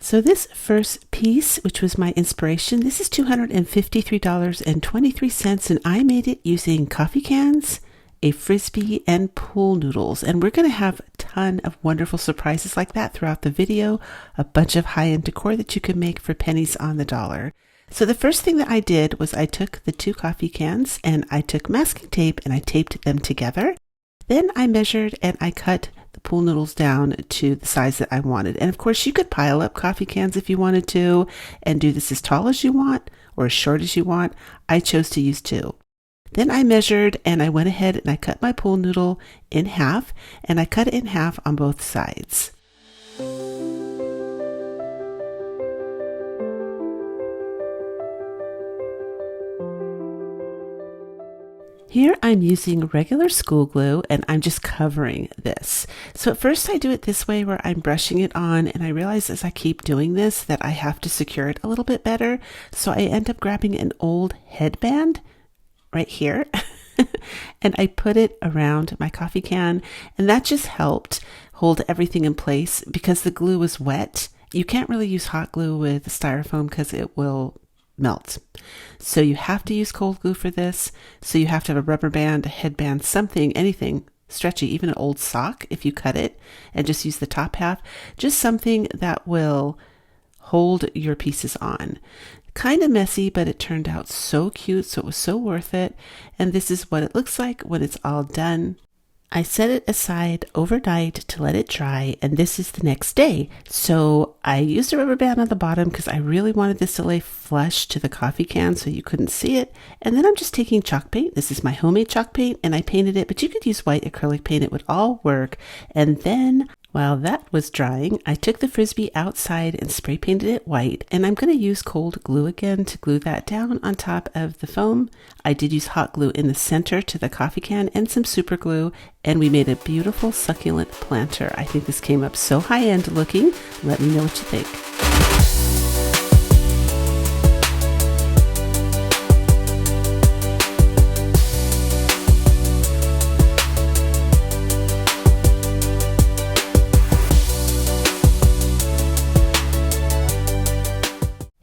So this first piece, which was my inspiration, this is $253.23, and I made it using coffee cans, a frisbee, and pool noodles. And we're going to have a ton of wonderful surprises like that throughout the video, a bunch of high-end decor that you can make for pennies on the dollar. So the first thing that I did was I took the 2 coffee cans and I took masking tape and I taped them together. Then I measured and I cut the pool noodles down to the size that I wanted. And of course you could pile up coffee cans if you wanted to and do this as tall as you want or as short as you want. I chose to use 2. Then I measured and I went ahead and I cut my pool noodle in half, and I cut it in half on both sides. Here I'm using regular school glue and I'm just covering this. So at first I do it this way where I'm brushing it on, and I realize as I keep doing this that I have to secure it a little bit better. So I end up grabbing an old headband right here and I put it around my coffee can, and that just helped hold everything in place because the glue was wet. You can't really use hot glue with styrofoam because it will melt. So you have to use cold glue for this. So you have to have a rubber band, a headband, something, anything stretchy, even an old sock if you cut it and just use the top half, just something that will hold your pieces on. Kind of messy, but it turned out so cute, so it was so worth it. And this is what it looks like when it's all done. I set it aside overnight to let it dry, and this is the next day. So I used a rubber band on the bottom because I really wanted this to lay flush to the coffee can so you couldn't see it. And then I'm just taking chalk paint. This is my homemade chalk paint, and I painted it, but you could use white acrylic paint. It would all work. And then while that was drying, I took the frisbee outside and spray painted it white, and I'm going to use cold glue again to glue that down on top of the foam. I did use hot glue in the center to the coffee can and some super glue, and we made a beautiful succulent planter. I think this came up so high-end looking. Let me know what you think.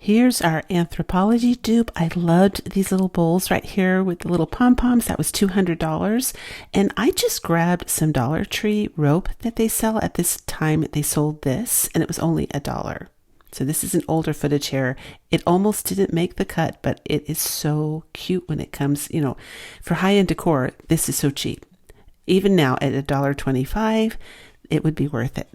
Here's our Anthropologie dupe. I loved these little bowls right here with the little pom-poms. That was $200. And I just grabbed some Dollar Tree rope that they sell. At this time, they sold this, and it was only $1. So this is an older footage here. It almost didn't make the cut, but it is so cute when it comes, for high-end decor, this is so cheap. Even now at $1.25, it would be worth it.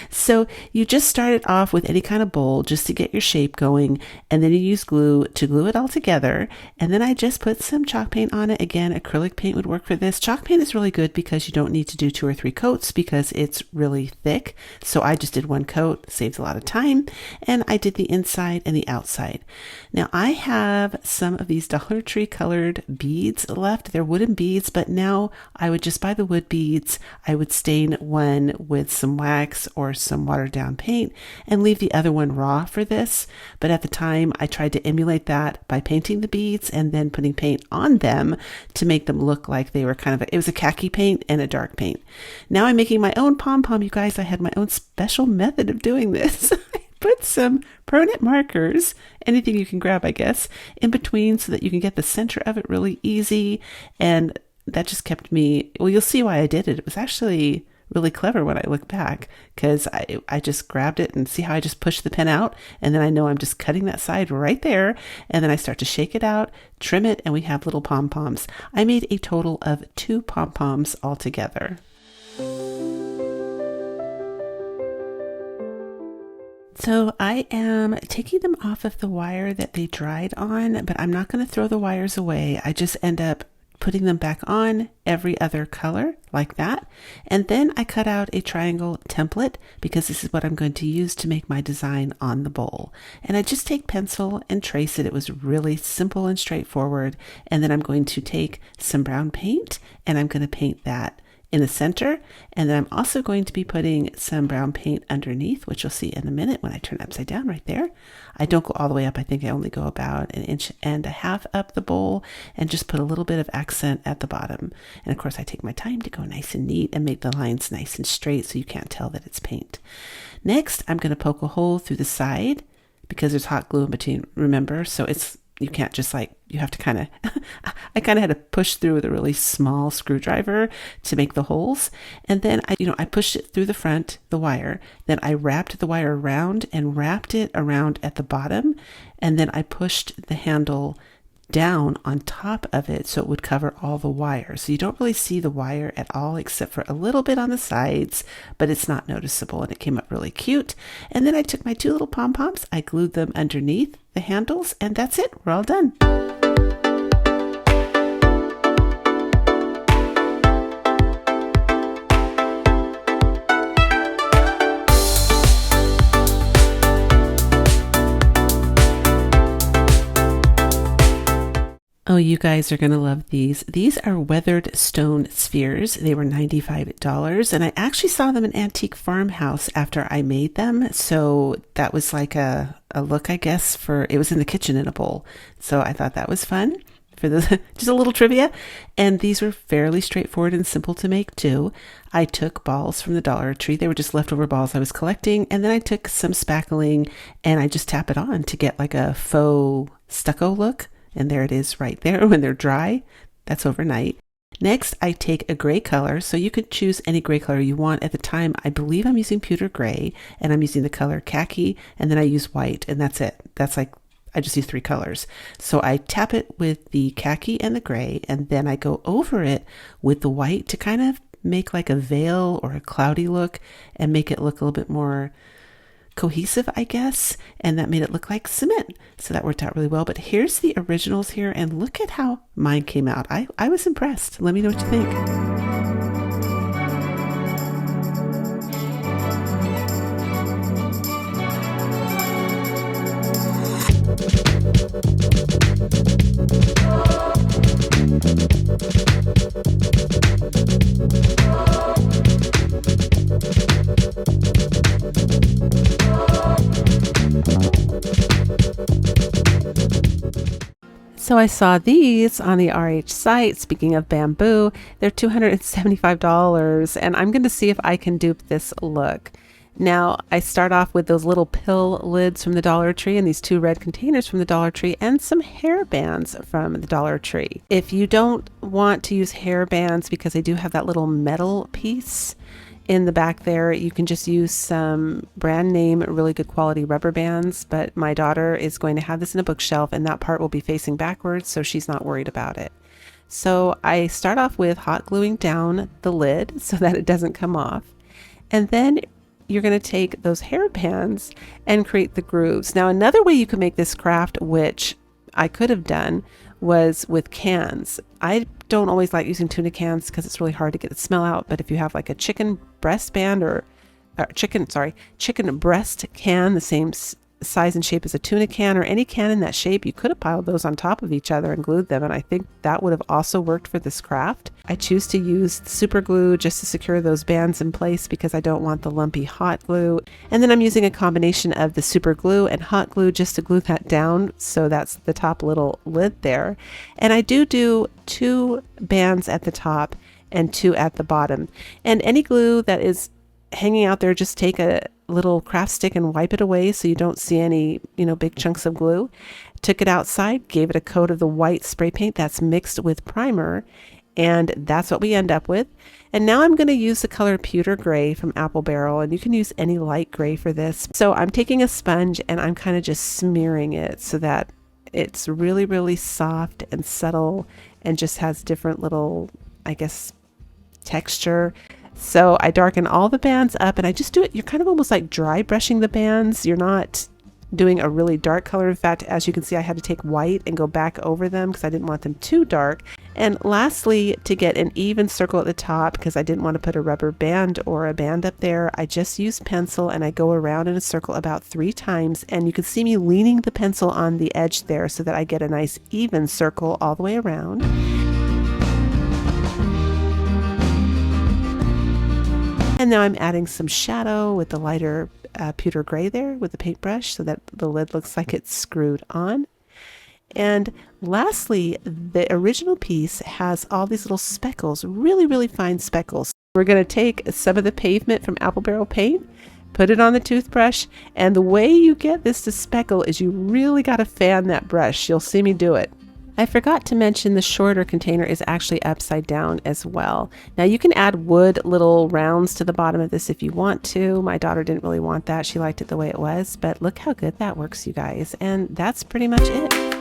So you just start it off with any kind of bowl just to get your shape going, and then you use glue to glue it all together. And then I just put some chalk paint on it. Again, acrylic paint would work for this. Chalk paint is really good because you don't need to do 2 or 3 coats because it's really thick. So I just did 1 coat, saves a lot of time. And I did the inside and the outside. Now I have some of these Dollar Tree colored beads left. They're wooden beads, but now I would just buy the wood beads. I would stain one with some wax or some watered down paint and leave the other one raw for this. But at the time I tried to emulate that by painting the beads and then putting paint on them to make them look like they were it was a khaki paint and a dark paint. Now I'm making my own pom-pom, you guys. I had my own special method of doing this. I put some permanent markers, anything you can grab, I guess, in between so that you can get the center of it really easy. And that just kept me, well, you'll see why I did it. It was actually really clever when I look back, because I just grabbed it and see how I just push the pen out, and then I know I'm just cutting that side right there, and then I start to shake it out, trim it, and we have little pom-poms. I made a total of 2 pom-poms altogether. So I am taking them off of the wire that they dried on, but I'm not going to throw the wires away. I just end up putting them back on every other color like that. And then I cut out a triangle template because this is what I'm going to use to make my design on the bowl. And I just take pencil and trace it. It was really simple and straightforward. And then I'm going to take some brown paint and I'm going to paint that in the center. And then I'm also going to be putting some brown paint underneath, which you'll see in a minute when I turn it upside down right there. I don't go all the way up. I think I only go about 1.5 inches up the bowl and just put a little bit of accent at the bottom. And of course I take my time to go nice and neat and make the lines nice and straight so you can't tell that it's paint. Next, I'm going to poke a hole through the side because there's hot glue in between, remember? So you can't just you have to kind of, I kind of had to push through with a really small screwdriver to make the holes. And then I pushed it through the front, the wire. Then I wrapped the wire around and wrapped it around at the bottom. And then I pushed the handle down on top of it so it would cover all the wire. So you don't really see the wire at all except for a little bit on the sides, but it's not noticeable and it came up really cute. And then I took my 2 little pom-poms, I glued them underneath the handles, and that's it. We're all done. Oh, you guys are going to love these. These are weathered stone spheres. They were $95, and I actually saw them in Antique Farmhouse after I made them. So that was like a look, I guess, it was in the kitchen in a bowl. So I thought that was fun for just a little trivia. And these were fairly straightforward and simple to make too. I took balls from the Dollar Tree. They were just leftover balls I was collecting. And then I took some spackling and I just tap it on to get like a faux stucco look. And there it is right there when they're dry. That's overnight. Next, I take a gray color. So you could choose any gray color you want. At the time, I believe I'm using pewter gray, and I'm using the color khaki, and then I use white, and that's it. I just use 3 colors. So I tap it with the khaki and the gray, and then I go over it with the white to kind of make like a veil or a cloudy look and make it look a little bit more cohesive, I guess, and that made it look like cement. So that worked out really well. But here's the originals here, and look at how mine came out. I was impressed. Let me know what you think. So I saw these on the RH site. Speaking of bamboo, they're $275, and I'm going to see if I can dupe this look. Now, I start off with those little pill lids from the Dollar Tree and these 2 red containers from the Dollar Tree and some hair bands from the Dollar Tree. If you don't want to use hair bands because they do have that little metal piece in the back there, you can just use some brand name, really good quality rubber bands. But my daughter is going to have this in a bookshelf, and that part will be facing backwards, so she's not worried about it. So I start off with hot gluing down the lid so that it doesn't come off. And then you're going to take those hair bands and create the grooves. Now, another way you could make this craft, which I could have done, was with cans. I don't always like using tuna cans because it's really hard to get the smell out, but if you have like a chicken breast band or chicken breast can, the same size and shape as a tuna can, or any can in that shape, you could have piled those on top of each other and glued them, and I think that would have also worked for this craft. I choose to use super glue just to secure those bands in place because I don't want the lumpy hot glue. And then I'm using a combination of the super glue and hot glue just to glue that down, so that's the top little lid there. And I do 2 bands at the top and 2 at the bottom. And any glue that is hanging out there, just take a little craft stick and wipe it away so you don't see any, big chunks of glue. Took it outside, gave it a coat of the white spray paint that's mixed with primer, and that's what we end up with. And now I'm going to use the color pewter gray from Apple Barrel, and you can use any light gray for this. So I'm taking a sponge and I'm kind of just smearing it so that it's really, really soft and subtle and just has different little, I guess, texture. So I darken all the bands up, and I just do it. You're kind of almost like dry brushing the bands. You're not doing a really dark color. In fact, as you can see, I had to take white and go back over them because I didn't want them too dark. And lastly, to get an even circle at the top, because I didn't want to put a rubber band or a band up there, I just use pencil and I go around in a circle about 3 times. And you can see me leaning the pencil on the edge there so that I get a nice even circle all the way around. And now I'm adding some shadow with the lighter pewter gray there with the paintbrush so that the lid looks like it's screwed on. And lastly, the original piece has all these little speckles, really, really fine speckles. We're going to take some of the pavement from apple barrel paint, put it on the toothbrush, and the way you get this to speckle is you really got to fan that brush. You'll see me do it. I forgot to mention the shorter container is actually upside down as well. Now you can add wood little rounds to the bottom of this if you want to. My daughter didn't really want that. She liked it the way it was, but look how good that works, you guys. And that's pretty much it.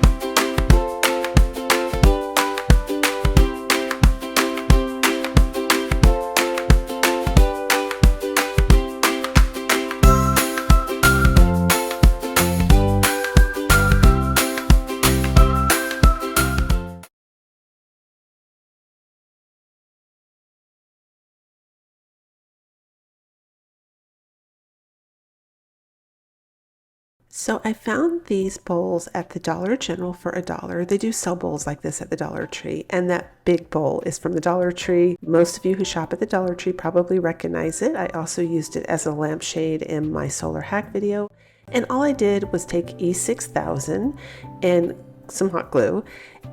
So I found these bowls at the Dollar General for $1. They do sell bowls like this at the Dollar Tree, and that big bowl is from the Dollar Tree. Most of you who shop at the Dollar Tree probably recognize it. I also used it as a lampshade in my solar hack video, and all I did was take E6000 and some hot glue,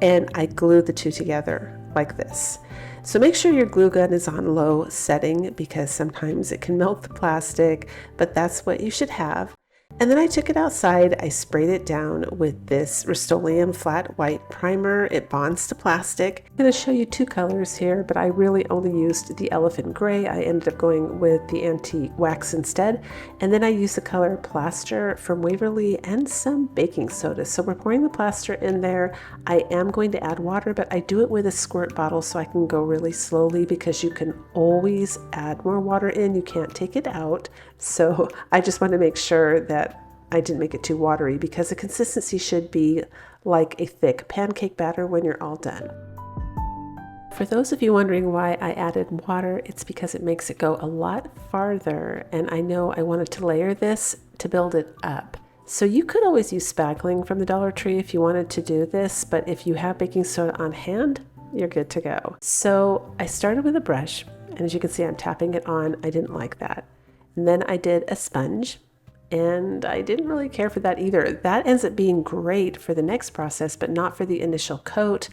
and I glued the two together like this. So make sure your glue gun is on low setting because sometimes it can melt the plastic, but that's what you should have. And then I took it outside, I sprayed it down with this Rust-Oleum flat white primer. It bonds to plastic. I'm going to show you two colors here, but I really only used the elephant gray. I ended up going with the antique wax instead. And then I used the color plaster from Waverly and some baking soda. So we're pouring the plaster in there. I am going to add water, but I do it with a squirt bottle so I can go really slowly because you can always add more water in. You can't take it out. So I just want to make sure that I didn't make it too watery because the consistency should be like a thick pancake batter when you're all done. For those of you wondering why I added water, it's because it makes it go a lot farther, and I know I wanted to layer this to build it up. So you could always use spackling from the Dollar Tree if you wanted to do this, but if you have baking soda on hand, you're good to go. So I started with a brush, and as you can see, I'm tapping it on. I didn't like that. And then I did a sponge, and I didn't really care for that either. That ends up being great for the next process, but not for the initial coat.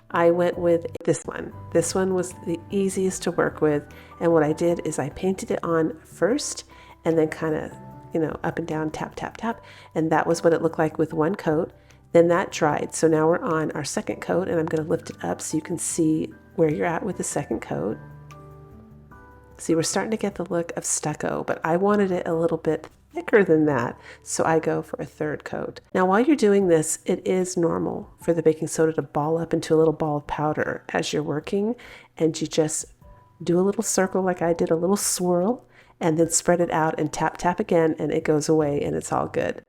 I went with this one. This one was the easiest to work with, and what I did is I painted it on first, and then kind of, up and down, tap, tap, tap, and that was what it looked like with one coat. Then that dried, so now we're on our second coat, and I'm going to lift it up so you can see where you're at with the second coat. See, we're starting to get the look of stucco, but I wanted it a little bit thicker than that, so I go for a third coat. Now, while you're doing this, it is normal for the baking soda to ball up into a little ball of powder as you're working, and you just do a little circle like I did, a little swirl, and then spread it out and tap, tap again, and it goes away, and it's all good.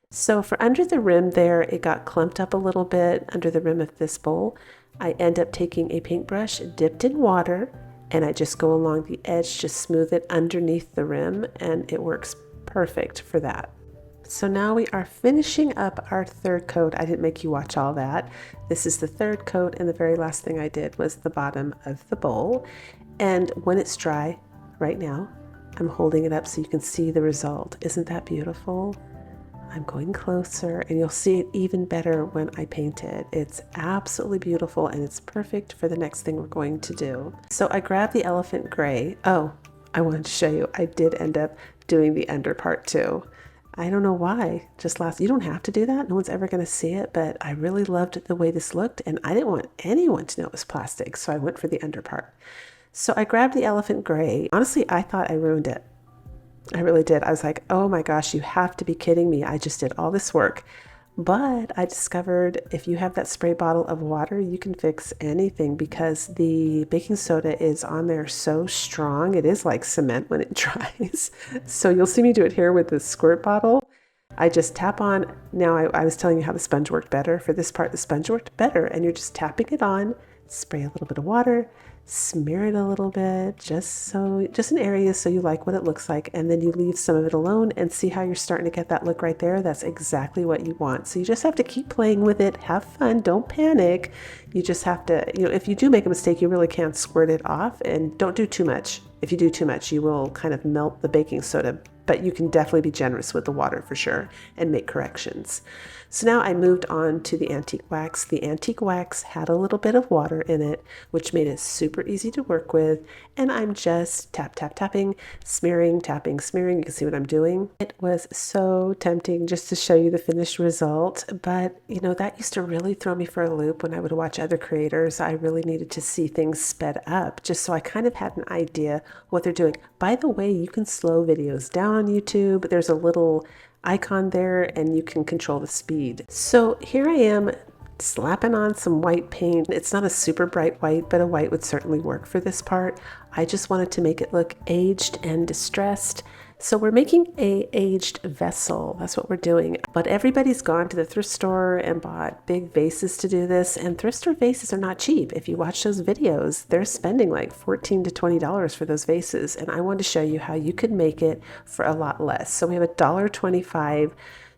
So for under the rim there, it got clumped up a little bit under the rim of this bowl. I end up taking a paintbrush dipped in water, and I just go along the edge, just smooth it underneath the rim, and it works perfect for that. So now we are finishing up our third coat. I didn't make you watch all that. This is the third coat, and the very last thing I did was the bottom of the bowl. And when it's dry, right now, I'm holding it up so you can see the result. Isn't that beautiful? I'm going closer, and you'll see it even better when I paint it. It's absolutely beautiful, and it's perfect for the next thing we're going to do. So I grabbed the elephant gray. Oh, I wanted to show you, I did end up doing the under part too. I don't know why, you don't have to do that. No one's ever going to see it, but I really loved the way this looked, and I didn't want anyone to know it was plastic, so I went for the under part. So I grabbed the elephant gray. Honestly, I thought I ruined it. I really did. I was like, oh my gosh, you have to be kidding me. I just did all this work. But I discovered if you have that spray bottle of water, you can fix anything because the baking soda is on there so strong. It is like cement when it dries. So you'll see me do it here with the squirt bottle. I just tap on. Now I was telling you how the sponge worked better. For this part, the sponge worked better, and you're just tapping it on, spray a little bit of water, smear it a little bit, just in areas so you like what it looks like, and then you leave some of it alone and see how you're starting to get that look right there. That's exactly what you want. So you just have to keep playing with it, have fun, don't panic. You just have to, if you do make a mistake, you really can't squirt it off, and don't do too much. If you do too much, you will kind of melt the baking soda, but you can definitely be generous with the water for sure and make corrections. So now I moved on to the antique wax. The antique wax had a little bit of water in it, which made it super easy to work with. And I'm just tapping, smearing, tapping, smearing. You can see what I'm doing. It was so tempting just to show you the finished result, but you know, that used to really throw me for a loop when I would watch other creators. I really needed to see things sped up just so I kind of had an idea what they're doing. By the way, you can slow videos down on YouTube. There's a little icon there and you can control the speed. So here I am slapping on some white paint. It's not a super bright white, but a white would certainly work for this part. I just wanted to make it look aged and distressed. So we're making a aged vessel. That's what we're doing. But everybody's gone to the thrift store and bought big vases to do this. And thrift store vases are not cheap. If you watch those videos, they're spending like $14 to $20 for those vases. And I wanted to show you how you could make it for a lot less. So we have a $1.25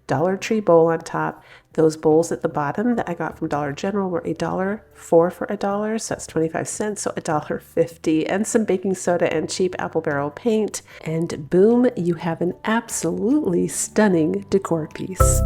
Dollar Tree bowl on top. Those bowls at the bottom that I got from Dollar General were $1, 4 for $1, so that's 25 cents, so $1.50, and some baking soda and cheap apple barrel paint. And boom, you have an absolutely stunning decor piece.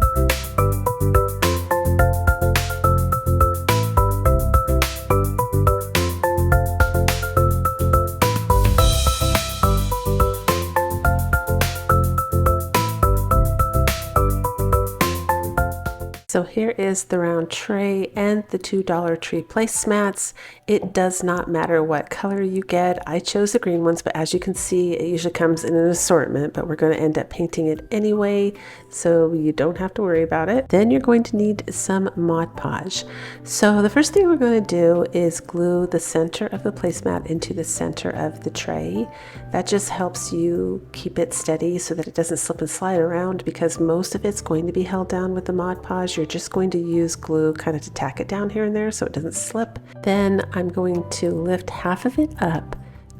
So here is the round tray and the $2 tree placemats. It does not matter what color you get. I chose the green ones, but as you can see, it usually comes in an assortment, but we're going to end up painting it anyway, so you don't have to worry about it. Then you're going to need some Mod Podge. So the first thing we're going to do is glue the center of the placemat into the center of the tray. That just helps you keep it steady so that it doesn't slip and slide around, because most of it's going to be held down with the Mod Podge. You're just going to use glue kind of to tack it down here and there so it doesn't slip. Then I'm going to lift half of it up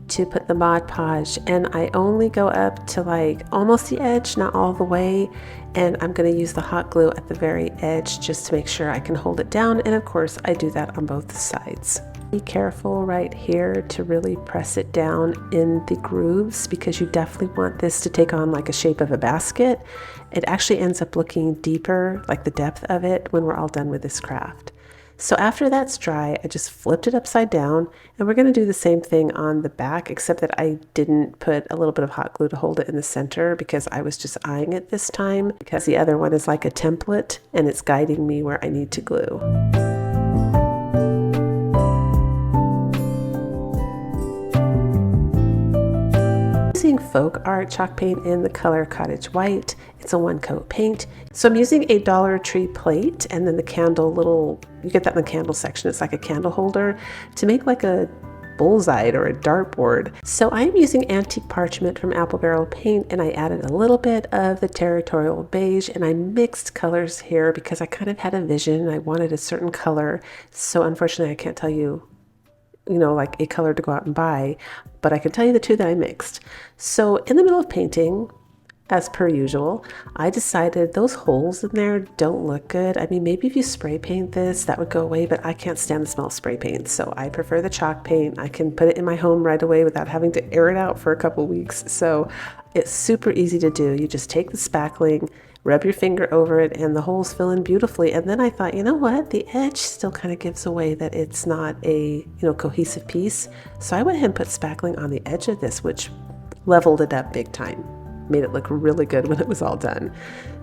to put the Mod Podge, and I only go up to like almost the edge, not all the way, and I'm going to use the hot glue at the very edge just to make sure I can hold it down, and of course I do that on both sides. Be careful right here to really press it down in the grooves, because you definitely want this to take on like a shape of a basket. It actually ends up looking deeper, like the depth of it, when we're all done with this craft. So after that's dry, I just flipped it upside down, and we're going to do the same thing on the back, except that I didn't put a little bit of hot glue to hold it in the center because I was just eyeing it this time, because the other one is like a template and it's guiding me where I need to glue. Using Folk Art chalk paint in the color Cottage White. It's a one-coat paint. So I'm using a Dollar Tree plate, and then the candle little, you get that in the candle section, it's like a candle holder, to make like a bullseye or a dartboard. So I'm using antique parchment from Apple Barrel Paint, and I added a little bit of the Territorial Beige, and I mixed colors here because I kind of had a vision. I wanted a certain color, so unfortunately I can't tell you, like a color to go out and buy, but I can tell you the two that I mixed. So in the middle of painting, as per usual, I decided those holes in there don't look good. I mean, maybe if you spray paint this, that would go away, but I can't stand the smell of spray paint, so I prefer the chalk paint. I can put it in my home right away without having to air it out for a couple weeks, so it's super easy to do. You just take the spackling, rub your finger over it, and the holes fill in beautifully. And then I thought, you know what? The edge still kind of gives away that it's not a, cohesive piece. So I went ahead and put spackling on the edge of this, which leveled it up big time. Made it look really good when it was all done.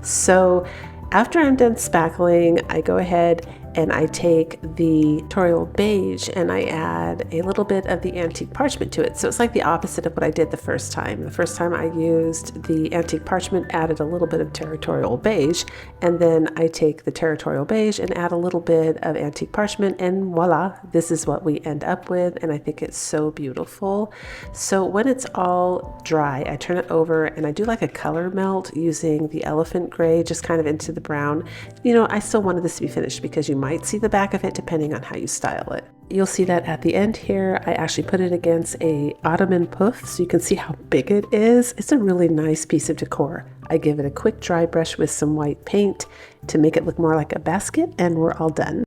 So after I'm done spackling, I go ahead and I take the Territorial Beige and I add a little bit of the antique parchment to it. So it's like the opposite of what I did the first time. The first time I used the antique parchment, added a little bit of Territorial Beige, and then I take the Territorial Beige and add a little bit of antique parchment, and voila, this is what we end up with, and I think it's so beautiful. So when it's all dry, I turn it over and I do like a color melt using the elephant gray, just kind of into the brown. I still wanted this to be finished because you might see the back of it depending on how you style it. You'll see that at the end here, I actually put it against a ottoman poof so you can see how big it is. It's a really nice piece of decor. I give it a quick dry brush with some white paint to make it look more like a basket, and we're all done.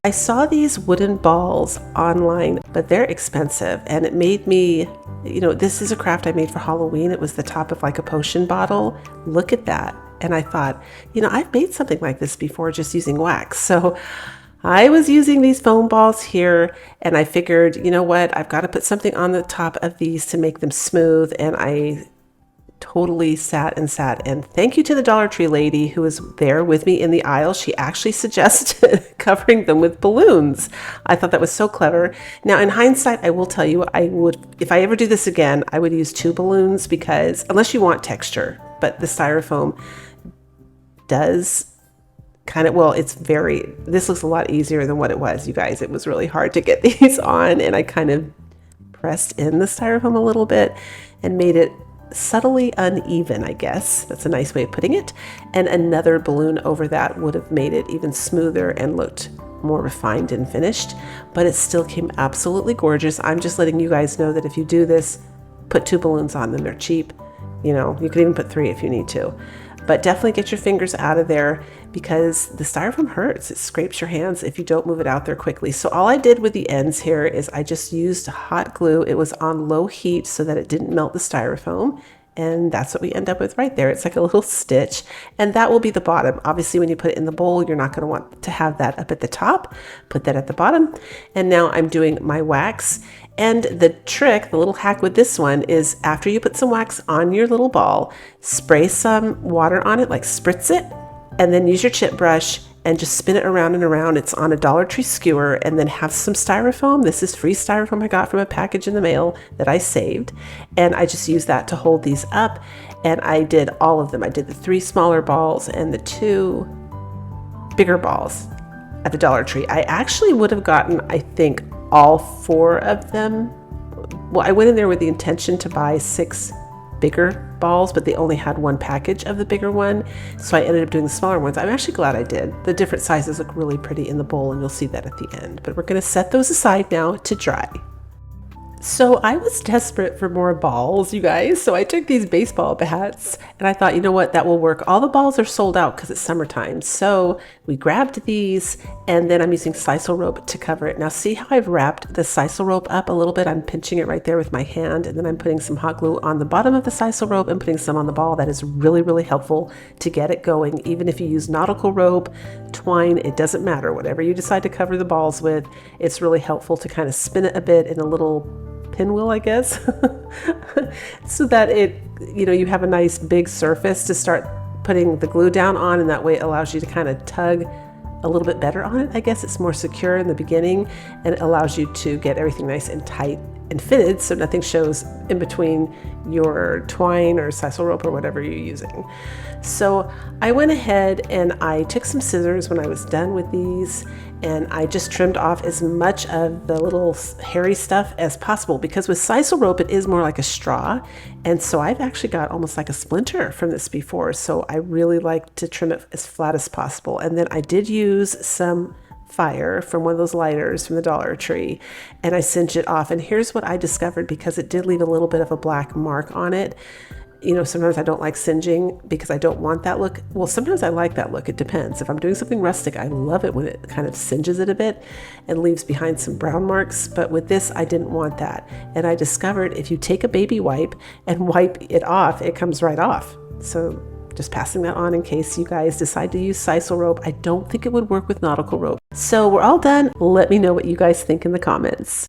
I saw these wooden balls online, but they're expensive, and it made me, this is a craft I made for Halloween. It was the top of like a potion bottle. Look at that. And I thought, I've made something like this before just using wax. So I was using these foam balls here, and I figured, you know what, I've got to put something on the top of these to make them smooth. And I totally sat, and thank you to the Dollar Tree lady who was there with me in the aisle. She actually suggested covering them with balloons. I thought that was so clever. Now, in hindsight, I will tell you, if I ever do this again, I would use 2 balloons, because unless you want texture, but the styrofoam does kind of, this looks a lot easier than what it was, you guys. It was really hard to get these on, and I kind of pressed in the styrofoam a little bit and made it subtly uneven, I guess. That's a nice way of putting it. And another balloon over that would have made it even smoother and looked more refined and finished, but it still came absolutely gorgeous. I'm just letting you guys know that if you do this, put 2 balloons on them. They're cheap. You could even put 3 if you need to. But definitely get your fingers out of there, because the styrofoam hurts. It scrapes your hands if you don't move it out there quickly. So all I did with the ends here is I just used hot glue. It was on low heat so that it didn't melt the styrofoam. And that's what we end up with right there. It's like a little stitch, and that will be the bottom. Obviously, when you put it in the bowl, you're not going to want to have that up at the top. Put that at the bottom. And now I'm doing my wax. And the trick, the little hack with this one is, after you put some wax on your little ball, spray some water on it, like spritz it, and then use your chip brush and just spin it around and around. It's on a Dollar Tree skewer, and then have some styrofoam. This is free styrofoam I got from a package in the mail that I saved. And I just used that to hold these up. And I did all of them. I did the 3 smaller balls and the 2 bigger balls at the Dollar Tree. I actually would have gotten, I think, all 4 of them. Well, I went in there with the intention to buy 6 bigger balls, but they only had 1 package of the bigger one, so I ended up doing the smaller ones. I'm actually glad I did. The different sizes look really pretty in the bowl, and you'll see that at the end. But we're going to set those aside now to dry. So I was desperate for more balls, you guys. So I took these baseball bats, and I thought, you know what, that will work. All the balls are sold out because it's summertime. So we grabbed these, and then I'm using sisal rope to cover it. Now see how I've wrapped the sisal rope up a little bit? I'm pinching it right there with my hand, and then I'm putting some hot glue on the bottom of the sisal rope and putting some on the ball. That is really, really helpful to get it going. Even if you use nautical rope, twine, it doesn't matter. Whatever you decide to cover the balls with, it's really helpful to kind of spin it a bit in a little pinwheel, I guess, so that you have a nice big surface to start putting the glue down on, and that way it allows you to kind of tug a little bit better on it. I guess it's more secure in the beginning, and it allows you to get everything nice and tight and fitted so nothing shows in between your twine or sisal rope or whatever you're using. So I went ahead and I took some scissors when I was done with these, and I just trimmed off as much of the little hairy stuff as possible, because with sisal rope it is more like a straw, and so I've actually got almost like a splinter from this before, so I really like to trim it as flat as possible. And then I did use some fire from one of those lighters from the Dollar Tree, and I cinched it off. And here's what I discovered, because it did leave a little bit of a black mark on it. Sometimes I don't like singeing because I don't want that look. Well, sometimes I like that look. It depends. If I'm doing something rustic, I love it when it kind of singes it a bit and leaves behind some brown marks. But with this, I didn't want that. And I discovered if you take a baby wipe and wipe it off, it comes right off. So just passing that on in case you guys decide to use sisal rope. I don't think it would work with nautical rope. So we're all done. Let me know what you guys think in the comments.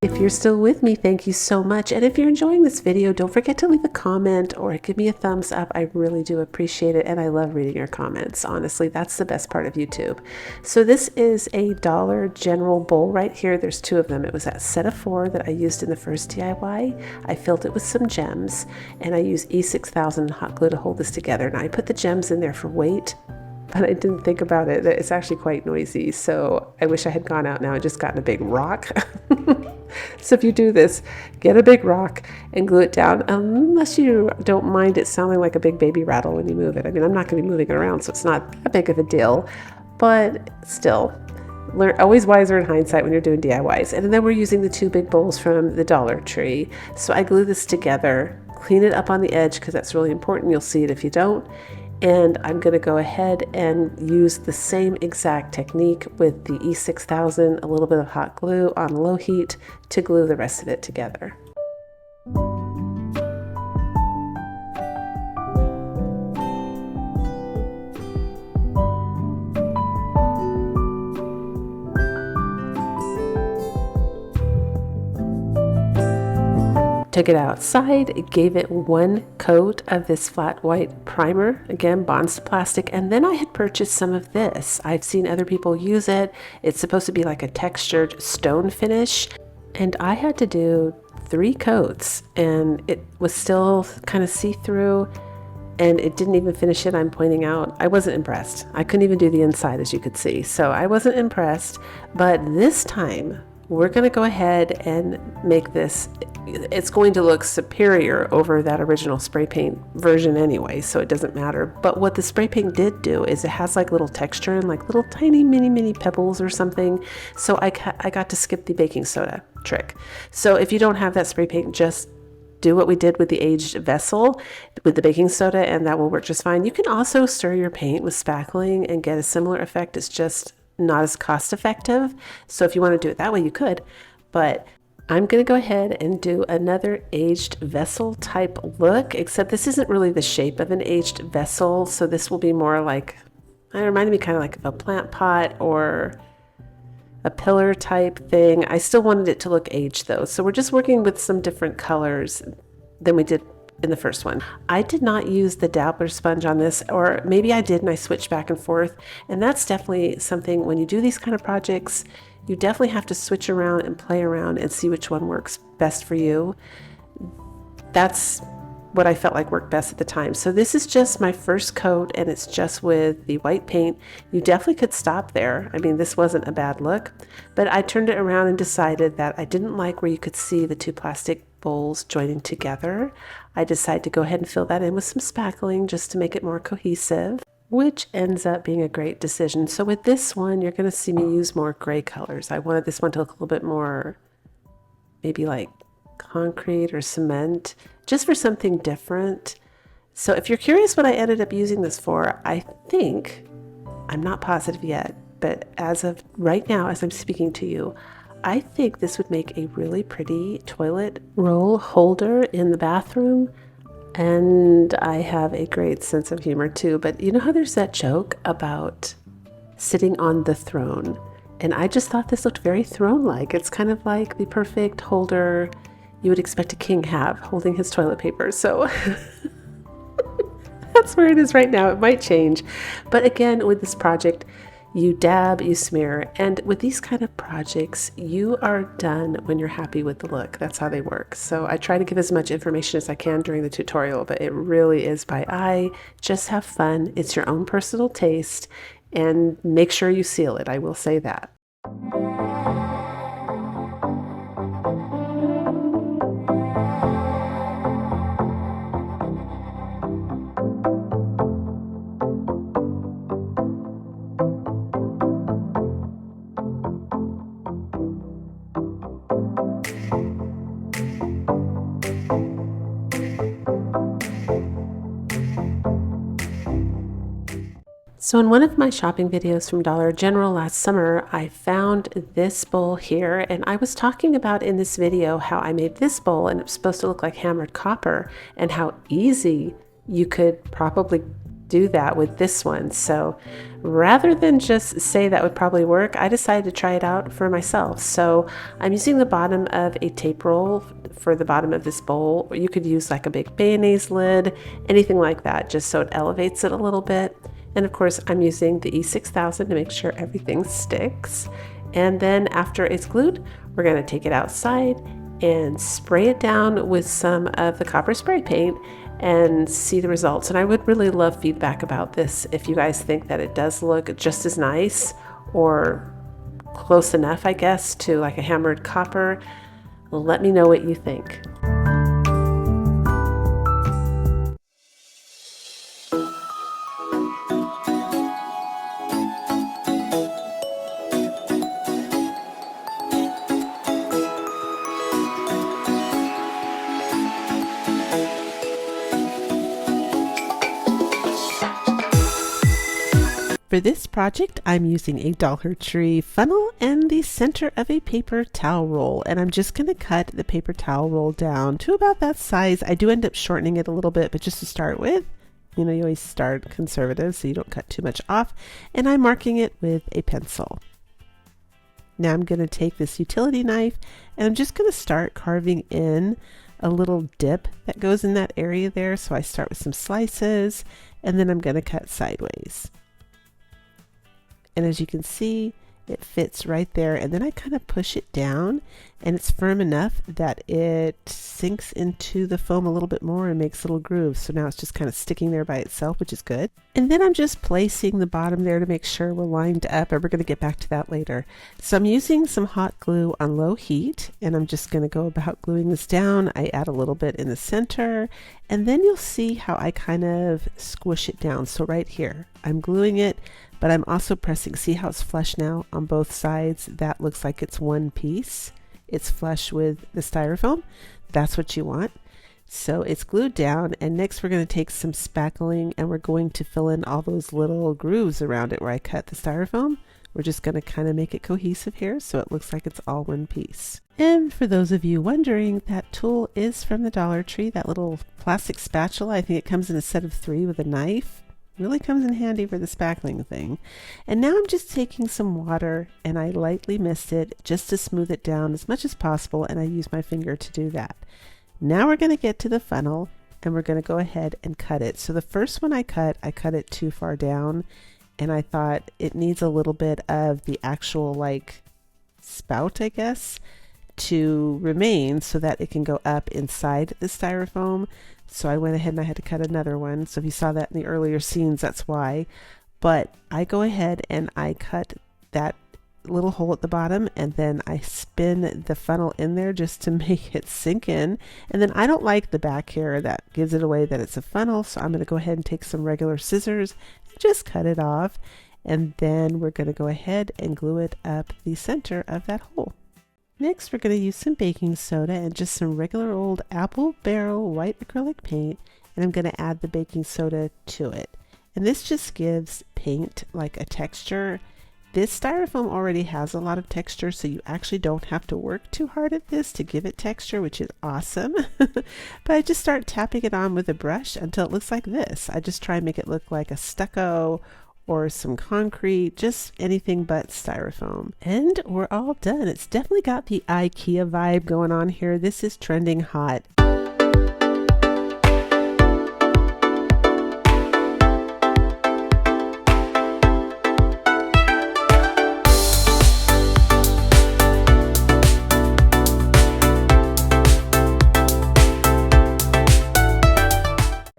If you're still with me, thank you so much. And if you're enjoying this video, don't forget to leave a comment or give me a thumbs up. I really do appreciate it, and I love reading your comments. Honestly, that's the best part of YouTube. So this is a Dollar General bowl right here. There's 2 of them. It was that set of 4 that I used in the first DIY. I filled it with some gems, and I used E6000 hot glue to hold this together. And I put the gems in there for weight, but I didn't think about it. It's actually quite noisy, so I wish I had gone out now and just gotten a big rock. So if you do this, get a big rock and glue it down, unless you don't mind it sounding like a big baby rattle when you move it. I mean, I'm not going to be moving it around, so it's not that big of a deal, but still, always wiser in hindsight when you're doing DIYs. And then we're using the 2 big bowls from the Dollar Tree. So I glue this together, clean it up on the edge because that's really important. You'll see it if you don't. And I'm going to go ahead and use the same exact technique with the E6000, a little bit of hot glue on low heat to glue the rest of it together. Took it outside, gave it 1 coat of this flat white primer, again bonds to plastic, and then I had purchased some of this. I've seen other people use it. It's supposed to be like a textured stone finish, and I had to do 3 coats and it was still kind of see-through, and it didn't even finish it. I'm pointing out I wasn't impressed. I couldn't even do the inside, as you could see, so I wasn't impressed. But this time we're going to go ahead and make this. It's going to look superior over that original spray paint version anyway, so it doesn't matter. But what the spray paint did do is it has like little texture and like little tiny mini pebbles or something. So I got to skip the baking soda trick. So if you don't have that spray paint, just do what we did with the aged vessel with the baking soda, and that will work just fine. You can also stir your paint with spackling and get a similar effect. It's just not as cost effective. So if you want to do it that way, you could. But I'm going to go ahead and do another aged vessel type look, except this isn't really the shape of an aged vessel. So this will be more like, it reminded me kind of like of a plant pot or a pillar type thing. I still wanted it to look aged though. So we're just working with some different colors than we did in the first one. I did not use the dabbler sponge on this, or maybe I did and I switched back and forth. And that's definitely something when you do these kind of projects, you definitely have to switch around and play around and see which one works best for you. That's what I felt like worked best at the time. So this is just my first coat, and it's just with the white paint. You definitely could stop there. I mean, this wasn't a bad look, but I turned it around and decided that I didn't like where you could see the 2 plastic bowls joining together. I decided to go ahead and fill that in with some spackling just to make it more cohesive, which ends up being a great decision. So with this one, you're going to see me use more gray colors. I wanted this one to look a little bit more maybe like concrete or cement, just for something different. So if you're curious what I ended up using this for, I think, I'm not positive yet, but as of right now, as I'm speaking to you, I think this would make a really pretty toilet roll holder in the bathroom. And I have a great sense of humor too, but you know how there's that joke about sitting on the throne? And I just thought this looked very throne-like. It's kind of like the perfect holder you would expect a king have holding his toilet paper. So that's where it is right now. It might change. But again, with this project, you dab, you smear, and with these kind of projects, you are done when you're happy with the look. That's how they work. So I try to give as much information as I can during the tutorial, but it really is by eye. Just have fun. It's your own personal taste, and make sure you seal it. I will say that. So in one of my shopping videos from Dollar General last summer, I found this bowl here, and I was talking about in this video how I made this bowl and it's supposed to look like hammered copper, and how easy you could probably do that with this one. So rather than just say that would probably work, I decided to try it out for myself. So I'm using the bottom of a tape roll for the bottom of this bowl. You could use like a big mayonnaise lid, anything like that, just so it elevates it a little bit. And of course, I'm using the E6000 to make sure everything sticks. And then after it's glued, we're going to take it outside and spray it down with some of the copper spray paint and see the results. And I would really love feedback about this. If you guys think that it does look just as nice or close enough, I guess, to like a hammered copper, let me know what you think. For this project, I'm using a Dollar Tree funnel and the center of a paper towel roll. And I'm just going to cut the paper towel roll down to about that size. I do end up shortening it a little bit, but just to start with, you know, you always start conservative so you don't cut too much off. And I'm marking it with a pencil. Now I'm going to take this utility knife and I'm just going to start carving in a little dip that goes in that area there. So I start with some slices and then I'm going to cut sideways. And as you can see, it fits right there. And then I kind of push it down and it's firm enough that it sinks into the foam a little bit more and makes little grooves. So now it's just kind of sticking there by itself, which is good. And then I'm just placing the bottom there to make sure we're lined up, and we're going to get back to that later. So I'm using some hot glue on low heat and I'm just going to go about gluing this down. I add a little bit in the center and then you'll see how I kind of squish it down. So right here, I'm gluing it, but I'm also pressing. See how it's flush now on both sides? That looks like it's one piece. It's flush with the styrofoam. That's what you want. So it's glued down, and next we're going to take some spackling and we're going to fill in all those little grooves around it where I cut the styrofoam. We're just going to kind of make it cohesive here so it looks like it's all one piece. And for those of you wondering, that tool is from the Dollar Tree, that little plastic spatula. I think it comes in a set of 3 with a knife. Really comes in handy for the spackling thing. And now I'm just taking some water and I lightly mist it just to smooth it down as much as possible, and I use my finger to do that. Now we're going to get to the funnel and we're going to go ahead and cut it. So the first one I cut it too far down, and I thought it needs a little bit of the actual like spout, I guess, to remain so that it can go up inside the styrofoam. So I went ahead and I had to cut another one. So if you saw that in the earlier scenes, that's why. But I go ahead and I cut that little hole at the bottom and then I spin the funnel in there just to make it sink in. And then I don't like the back here that gives it away that it's a funnel. So I'm going to go ahead and take some regular scissors and just cut it off. And then we're going to go ahead and glue it up the center of that hole. Next, we're going to use some baking soda and just some regular old apple barrel white acrylic paint, and I'm going to add the baking soda to it. And this just gives paint like a texture. This styrofoam already has a lot of texture, so you actually don't have to work too hard at this to give it texture, which is awesome. But I just start tapping it on with a brush until it looks like this. I just try and make it look like a stucco or some concrete, just anything but styrofoam. And we're all done. It's definitely got the IKEA vibe going on here. This is trending hot.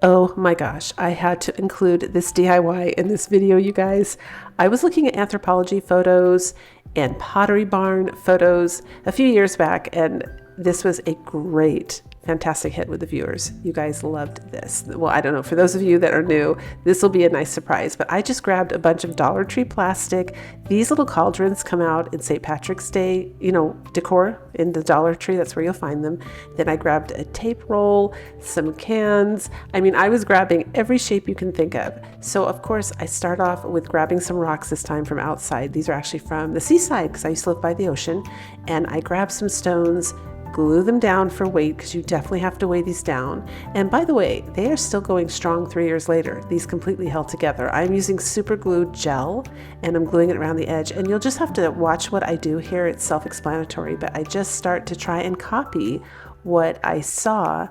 Oh my gosh, I had to include this DIY in this video, you guys. I was looking at Anthropologie photos and Pottery Barn photos a few years back, and this was a great, fantastic hit with the viewers. You guys loved this. Well, I don't know, for those of you that are new, this will be a nice surprise, but I just grabbed a bunch of Dollar Tree plastic. These little cauldrons come out in St. Patrick's Day, you know, decor in the Dollar Tree, that's where you'll find them. Then I grabbed a tape roll, some cans. I mean, I was grabbing every shape you can think of. So of course, I start off with grabbing some rocks this time from outside. These are actually from the seaside because I used to live by the ocean. And I grabbed some stones, glue them down for weight because you definitely have to weigh these down. And by the way, they are still going strong 3 years later. These completely held together. I'm using super glue gel and I'm gluing it around the edge, and you'll just have to watch what I do here. It's self-explanatory, but I just start to try and copy what I saw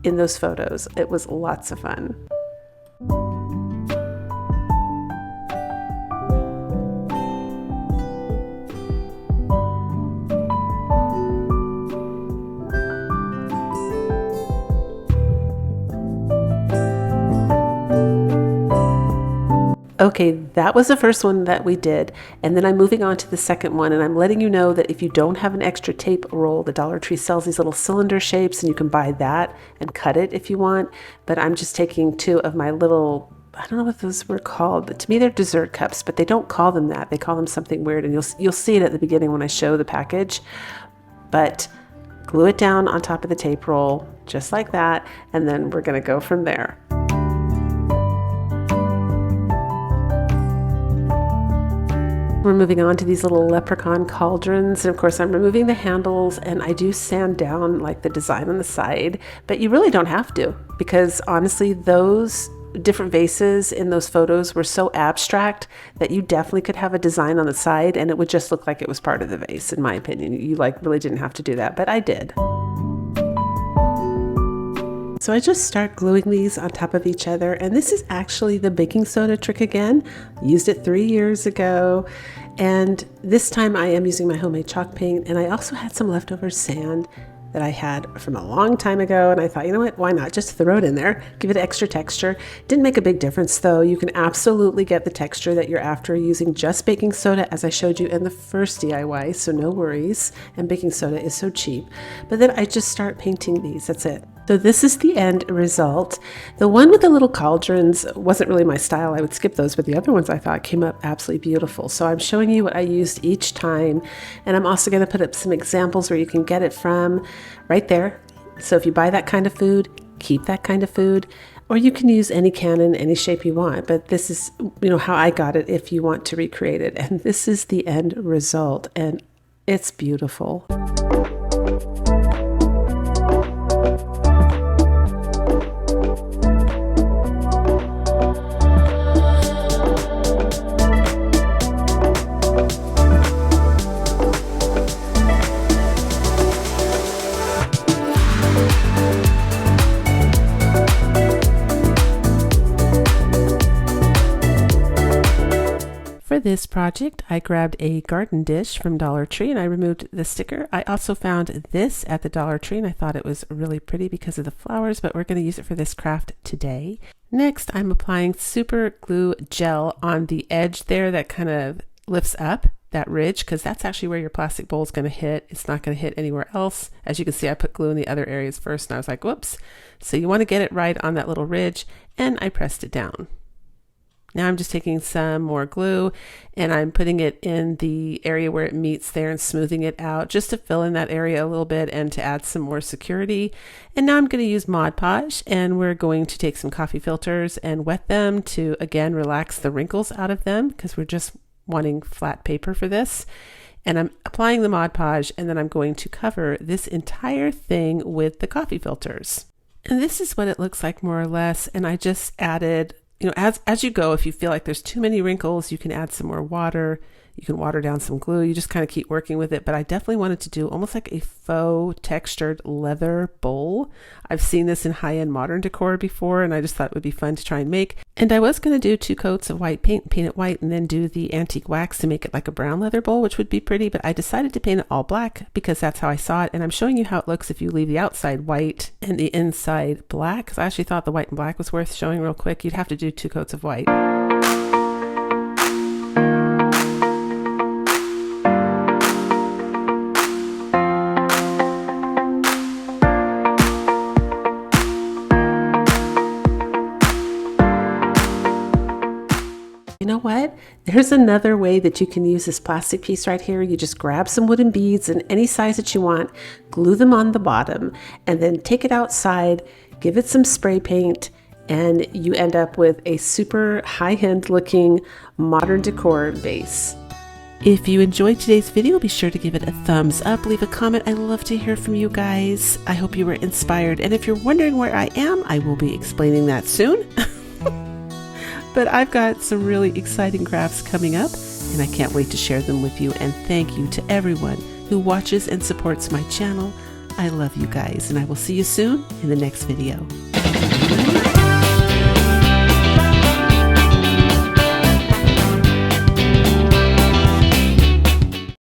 in those photos. It was lots of fun. Okay, that was the first one that we did, and then I'm moving on to the second one, and I'm letting you know that if you don't have an extra tape roll, the Dollar Tree sells these little cylinder shapes, and you can buy that and cut it if you want, but I'm just taking 2 of my little, I don't know what those were called, but to me they're dessert cups, but they don't call them that. They call them something weird, and you'll see it at the beginning when I show the package, but glue it down on top of the tape roll, just like that, and then we're gonna go from there. we're moving on to these little leprechaun cauldrons. And of course, I'm removing the handles, and I do sand down like the design on the side, but you really don't have to, because honestly, those different vases in those photos were so abstract that you definitely could have a design on the side and it would just look like it was part of the vase, in my opinion. You like really didn't have to do that, but I did. So I just start gluing these on top of each other, and this is actually the baking soda trick again. Used it 3 years ago, and this time I am using my homemade chalk paint, and I also had some leftover sand that I had from a long time ago, and I thought, you know what, why not just throw it in there, give it extra texture. Didn't make a big difference though. You can absolutely get the texture that you're after using just baking soda, as I showed you in the first DIY, so no worries, and baking soda is so cheap. But then I just start painting these, that's it. So this is the end result. The one with the little cauldrons wasn't really my style. I would skip those, but the other ones I thought came up absolutely beautiful. So I'm showing you what I used each time, and I'm also going to put up some examples where you can get it from right there. So if you buy that kind of food, keep that kind of food, or you can use any can in any shape you want. But this is, you know, how I got it if you want to recreate it. And this is the end result, and it's beautiful. For this project, I grabbed a garden dish from Dollar Tree and I removed the sticker. I also found this at the Dollar Tree and I thought it was really pretty because of the flowers, but we're going to use it for this craft today. Next, I'm applying super glue gel on the edge there that kind of lifts up that ridge, because that's actually where your plastic bowl is going to hit. It's not going to hit anywhere else. As you can see, I put glue in the other areas first and I was like, whoops. So you want to get it right on that little ridge, and I pressed it down. Now I'm just taking some more glue and I'm putting it in the area where it meets there and smoothing it out just to fill in that area a little bit and to add some more security. And now I'm going to use Mod Podge, and we're going to take some coffee filters and wet them to, again, relax the wrinkles out of them, because we're just wanting flat paper for this. And I'm applying the Mod Podge, and then I'm going to cover this entire thing with the coffee filters. And this is what it looks like more or less. And I just added, you know, as you go, if you feel like there's too many wrinkles, you can add some more water. You can water down some glue. You just kind of keep working with it. But I definitely wanted to do almost like a faux textured leather bowl. I've seen this in high-end modern decor before, and I just thought it would be fun to try and make. And I was going to do 2 coats of white paint it white, and then do the antique wax to make it like a brown leather bowl, which would be pretty. But I decided to paint it all black because that's how I saw it. And I'm showing you how it looks if you leave the outside white and the inside black, because I actually thought the white and black was worth showing real quick. You'd have to do 2 coats of white. You know what? There's another way that you can use this plastic piece right here. You just grab some wooden beads in any size that you want, glue them on the bottom, and then take it outside, give it some spray paint, and you end up with a super high-end looking modern decor vase. If you enjoyed today's video, be sure to give it a thumbs up, leave a comment. I love to hear from you guys. I hope you were inspired. And if you're wondering where I am, I will be explaining that soon. But I've got some really exciting crafts coming up, and I can't wait to share them with you. And thank you to everyone who watches and supports my channel. I love you guys, and I will see you soon in the next video.